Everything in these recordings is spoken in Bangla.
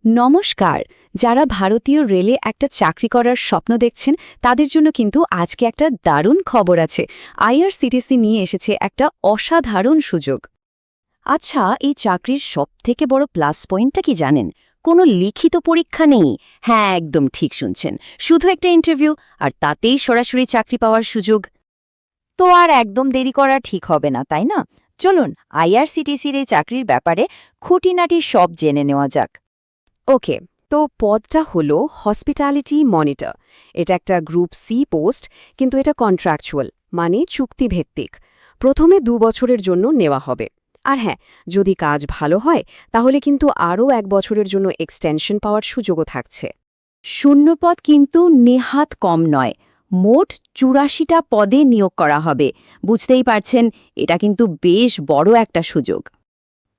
নমস্কার। যারা ভারতীয় রেলে একটা চাকরি করার স্বপ্ন দেখছেন তাদের জন্য কিন্তু আজকে একটা দারুণ খবর আছে। আইআরসিটিসি নিয়ে এসেছে একটা অসাধারণ সুযোগ। আচ্ছা, এই চাকরির সবথেকে বড় প্লাস পয়েন্টটা কি জানেন? কোনো লিখিত পরীক্ষা নেই। হ্যাঁ, একদম ঠিক শুনছেন, শুধু একটা ইন্টারভিউ, আর তাতেই সরাসরি চাকরি পাওয়ার সুযোগ। তো আর একদম দেরি করা ঠিক হবে না, তাই না? চলুন আইআরসিটিসির এই চাকরির ব্যাপারে খুঁটিনাটি সব জেনে নেওয়া যাক। ওকে, তো পদটা হলো হসপিটালিটি মনিটর। এটা একটা গ্রুপ সি পোস্ট, কিন্তু এটা কন্ট্রাকচুয়াল, মানে চুক্তিভিত্তিক। প্রথমে 2 বছরের জন্য নেওয়া হবে। আর হ্যাঁ, যদি কাজ ভালো হয় তাহলে কিন্তু আরও 1 বছরের জন্য এক্সটেনশন পাওয়ার সুযোগও থাকছে। শূন্যপদ কিন্তু নেহাত কম নয়, মোট 84টা পদে নিয়োগ করা হবে। বুঝতেই পারছেন, এটা কিন্তু বেশ বড় একটা সুযোগ।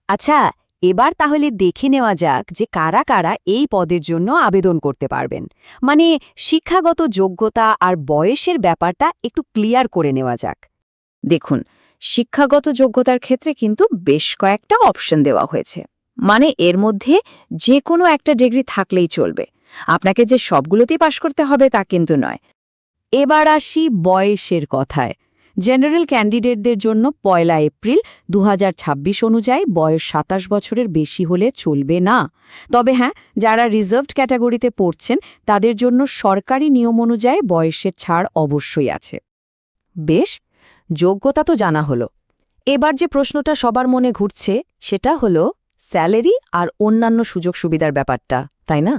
আচ্ছা, এবার তাহলে দেখে নেওয়া যাক যে কারা কারা এই পদের জন্য আবেদন করতে পারবেন। মানে শিক্ষাগত যোগ্যতা আর বয়সের ব্যাপারটা একটু ক্লিয়ার করে নেওয়া যাক। দেখুন, শিক্ষাগত যোগ্যতার ক্ষেত্রে কিন্তু বেশ কয়েকটা অপশন দেওয়া হয়েছে। মানে এর মধ্যে যে কোনো একটা ডিগ্রি থাকলেই চলবে। আপনাকে যে সবগুলোতেই পাশ করতে হবে তা কিন্তু নয়। এবার আসি বয়সের কথায়। জেনারেল ক্যান্ডিডেটদের জন্য 1 এপ্রিল 2026 অনুযায়ী বয়স 27 বছরের বেশি হলে চলবে না। তবে হ্যাঁ, যারা রিজার্ভড ক্যাটাগরিতে পড়ছেন তাদের জন্য সরকারি নিয়ম অনুযায়ী বয়সের ছাড় অবশ্যই আছে। বেশ, যোগ্যতা তো জানা হলো। এবার যে প্রশ্নটা সবার মনে ঘুরছে সেটা হলো স্যালারি আর অন্যান্য সুযোগ সুবিধার ব্যাপারটা, তাই না?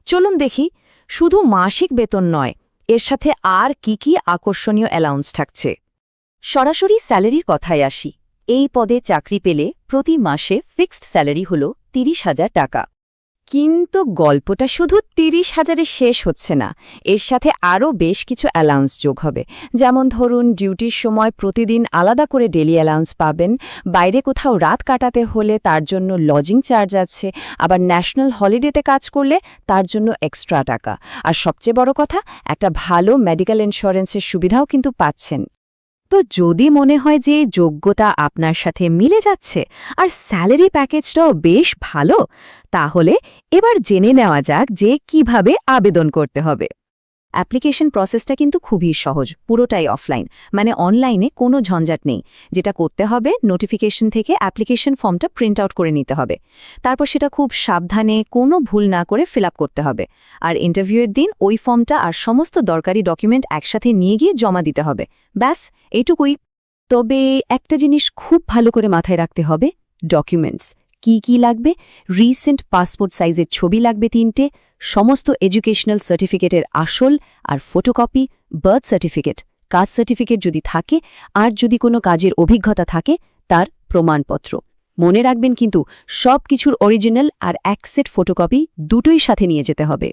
চলুন দেখি, শুধু মাসিক বেতন নয়, এর সাথে আর কি কি আকর্ষণীয় অ্যালাউন্স থাকছে। সরাসরি স্যালারির কথায় আসি। এই পদে চাকরি পেলে প্রতি মাসে ফিক্সড স্যালারি হল 30,000 টাকা। কিন্তু গল্পটা শুধু 30,000-এ শেষ হচ্ছে না। এর সাথে আরও বেশ কিছু অ্যালাউন্স যোগ হবে। যেমন ধরুন, ডিউটির সময় প্রতিদিন আলাদা করে ডেলি অ্যালাউন্স পাবেন, বাইরে কোথাও রাত কাটাতে হলে তার জন্য লজিং চার্জ আছে, আবার ন্যাশনাল হলিডেতে কাজ করলে তার জন্য এক্সট্রা টাকা। আর সবচেয়ে বড় কথা, একটা ভালো মেডিকেল ইন্স্যুরেন্সের সুবিধাও কিন্তু পাচ্ছেন। তো যদি মনে হয় যে যোগ্যতা আপনার সাথে মিলে যাচ্ছে আর স্যালারি প্যাকেজটাও বেশ ভালো, তাহলে এবার জেনে নেওয়া যাক যে কিভাবে আবেদন করতে হবে। অ্যাপ্লিকেশন প্রসেসটা কিন্তু খুবই সহজ, পুরোটাই অফলাইন, মানে অনলাইনে কোনো ঝঞ্ঝাট নেই। যেটা করতে হবে, নোটিফিকেশন থেকে অ্যাপ্লিকেশন ফর্মটা প্রিন্ট আউট করে নিতে হবে। তারপর সেটা খুব সাবধানে, কোনো ভুল না করে ফিল করতে হবে। আর ইন্টারভিউয়ের দিন ওই ফর্মটা আর সমস্ত দরকারি ডকুমেন্ট একসাথে নিয়ে গিয়ে জমা দিতে হবে। ব্যাস, এইটুকুই। তবে একটা জিনিস খুব ভালো করে মাথায় রাখতে হবে, ডকুমেন্টস কি কি লাগবে। রিসেন্ট পাসপোর্ট সাইজের ছবি লাগবে 3টে, সমস্ত এডুকেশনাল সার্টিফিকেটের আসল আর photocopy, birth certificate, caste certificate যদি থাকে, আর যদি কোনো কাজের অভিজ্ঞতা থাকে তার প্রমাণপত্র। মনে রাখবেন কিন্তু সব কিছুর অরিজিনাল আর এক সেট ফটোকপি দুটোই সাথে নিয়ে যেতে হবে।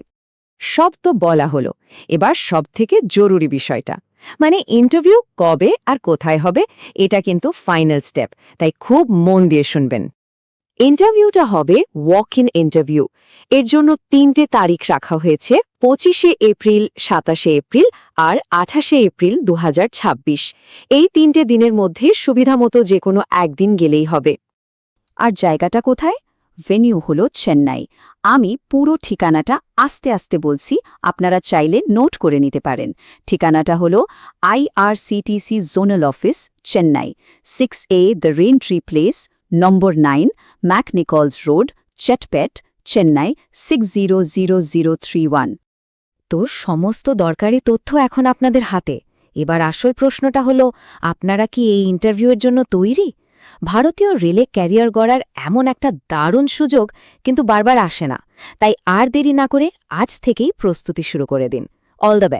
সব তো বলা হলো, এবার সবথেকে জরুরি বিষয়টা, মানে ইন্টারভিউ কবে আর কোথায় হবে, এটা কিন্তু ফাইনাল স্টেপ, তাই খুব মন দিয়ে শুনবেন। ইন্টারভিউটা হবে ওয়াক ইন ইন্টারভিউ। এর জন্য 3টে তারিখ রাখা হয়েছে: 25শে এপ্রিল, 27শে এপ্রিল আর 28শে এপ্রিল 2026। এই 3টে দিনের মধ্যে সুবিধামতো যে কোনো একদিন গেলেই হবে। আর জায়গাটা কোথায়? ভেন্যু হলো চেন্নাই। আমি পুরো ঠিকানাটা আস্তে আস্তে বলছি, আপনারা চাইলে নোট করে নিতে পারেন। ঠিকানাটা হলো IRCTC zonal office, Chennai, 6A the rain tree place, number 9, McNichols road, Chetpet, Chennai 600031। তো সমস্ত দরকারি তথ্য এখন আপনাদের হাতে। এবার আসল প্রশ্নটা হলো, আপনারা কি এই ইন্টারভিউয়ের জন্য তৈরি? ভারতীয় রেলে ক্যারিয়ার গড়ার এমন একটা দারুণ সুযোগ কিন্তু বারবার আসে না। তাই আর দেরি না করে আজ থেকেই প্রস্তুতি শুরু করে দিন। All the best.